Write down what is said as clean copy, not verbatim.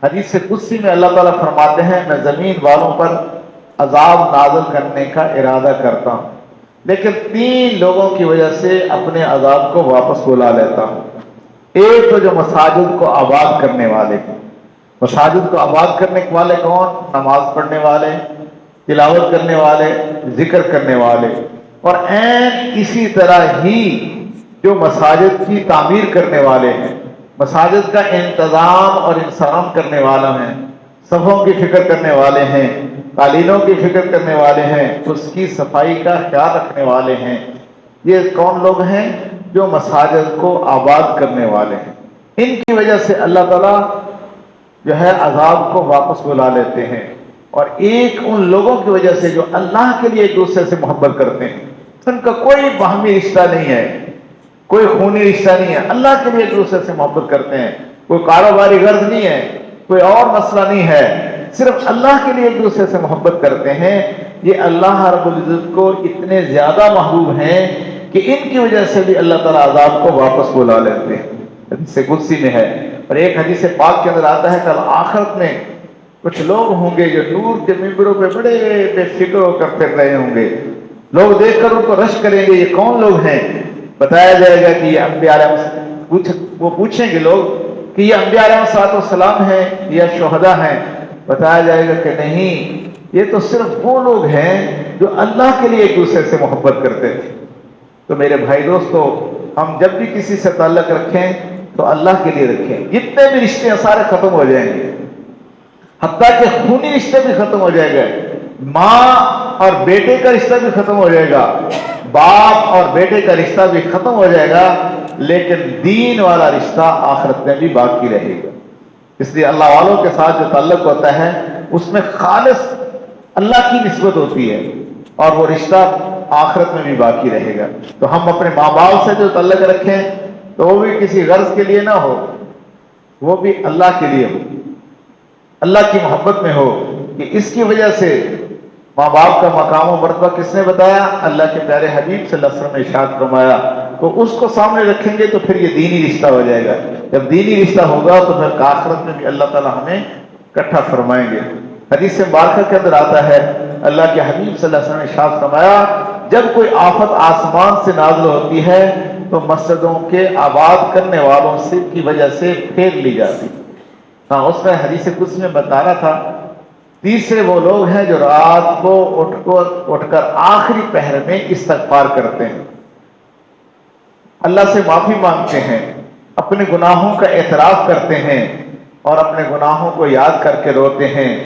حدیث قدسی میں اللہ تعالیٰ فرماتے ہیں میں زمین والوں پر عذاب نازل کرنے کا ارادہ کرتا ہوں، لیکن 3 لوگوں کی وجہ سے اپنے عذاب کو واپس بلا لیتا ہوں۔ ایک تو جو مساجد کو آباد کرنے والے ہیں۔ مساجد کو آباد کرنے والے کون؟ نماز پڑھنے والے، تلاوت کرنے والے، ذکر کرنے والے، اور اسی طرح ہی جو مساجد کی تعمیر کرنے والے ہیں، مساجد کا انتظام اور انصرام کرنے والا ہیں، صفوں کی فکر کرنے والے ہیں، قالینوں کی فکر کرنے والے ہیں، اس کی صفائی کا خیال رکھنے والے ہیں۔ یہ کون لوگ ہیں؟ جو مساجد کو آباد کرنے والے ہیں۔ ان کی وجہ سے اللہ تعالیٰ جو ہے عذاب کو واپس بلا لیتے ہیں۔ اور ایک ان لوگوں کی وجہ سے جو اللہ کے لیے ایک دوسرے سے محبت کرتے ہیں، ان کا کوئی باہمی رشتہ نہیں ہے، کوئی خونی رشتہ نہیں ہے، اللہ کے لیے ایک دوسرے سے محبت کرتے ہیں، کوئی کاروباری غرض نہیں ہے، کوئی اور مسئلہ نہیں ہے، صرف اللہ کے لیے ایک دوسرے سے محبت کرتے ہیں۔ یہ اللہ رب العزت کو اتنے زیادہ محبوب ہیں کہ ان کی وجہ سے بھی اللہ تعالیٰ عذاب کو واپس بلا لیتے ہیں۔ حدیث قدسی میں ہے، اور ایک حدیث پاک کے اندر آتا ہے کل آخرت میں کچھ لوگ ہوں گے جو نور کے ممبروں پہ بڑے بے فکر ہو کر پھر رہے ہوں گے، لوگ دیکھ کر ان کو رشک کریں گے، یہ کون لوگ ہیں؟ بتایا جائے گا کہ یہ انبیاء وہ پوچھیں گے لوگ کہ یہ انبیاء علیہ السلام ہیں یا شہداء ہیں؟ بتایا جائے گا کہ نہیں، یہ تو صرف وہ لوگ ہیں جو اللہ کے لیے ایک دوسرے سے محبت کرتے تھے۔ تو میرے بھائی دوستو، ہم جب بھی کسی سے تعلق رکھیں تو اللہ کے لیے رکھیں۔ جتنے بھی رشتے سارے ختم ہو جائیں گے، حتیٰ کہ خونی رشتے بھی ختم ہو جائے گا، ماں اور بیٹے کا رشتہ بھی ختم ہو جائے گا، باپ اور بیٹے کا رشتہ بھی ختم ہو جائے گا، لیکن دین والا رشتہ آخرت میں بھی باقی رہے گا۔ اس لیے اللہ والوں کے ساتھ جو تعلق ہوتا ہے اس میں خالص اللہ کی نسبت ہوتی ہے، اور وہ رشتہ آخرت میں بھی باقی رہے گا۔ تو ہم اپنے ماں باپ سے جو تعلق رکھیں تو وہ بھی کسی غرض کے لیے نہ ہو، وہ بھی اللہ کے لیے ہو، اللہ کی محبت میں ہو، کہ اس کی وجہ سے ماں باپ کا مقام و مرتبہ کس نے بتایا؟ اللہ کے پیارے حبیب صلی اللہ علیہ وسلم نے ارشاد فرمایا۔ تو اس کو سامنے رکھیں گے تو پھر یہ دینی رشتہ ہو جائے گا۔ جب دینی رشتہ ہوگا تو پھر آخرت میں بھی اللہ تعالیٰ ہمیں اکٹھا فرمائیں گے۔ حدیث مبارکہ کے اندر آتا ہے اللہ کے حبیب صلی اللہ علیہ وسلم نے ارشاد فرمایا، جب کوئی آفت آسمان سے نازل ہوتی ہے تو مسجدوں کے آباد کرنے والوں سے کی وجہ سے پھیر لی جاتی۔ ہاں، اس میں حدیث قدسی میں بتا رہا تھا، تیسرے وہ لوگ ہیں جو رات کو اٹھ کر آخری پہر میں استغفار کرتے ہیں، اللہ سے معافی مانگتے ہیں، اپنے گناہوں کا اعتراف کرتے ہیں اور اپنے گناہوں کو یاد کر کے روتے ہیں۔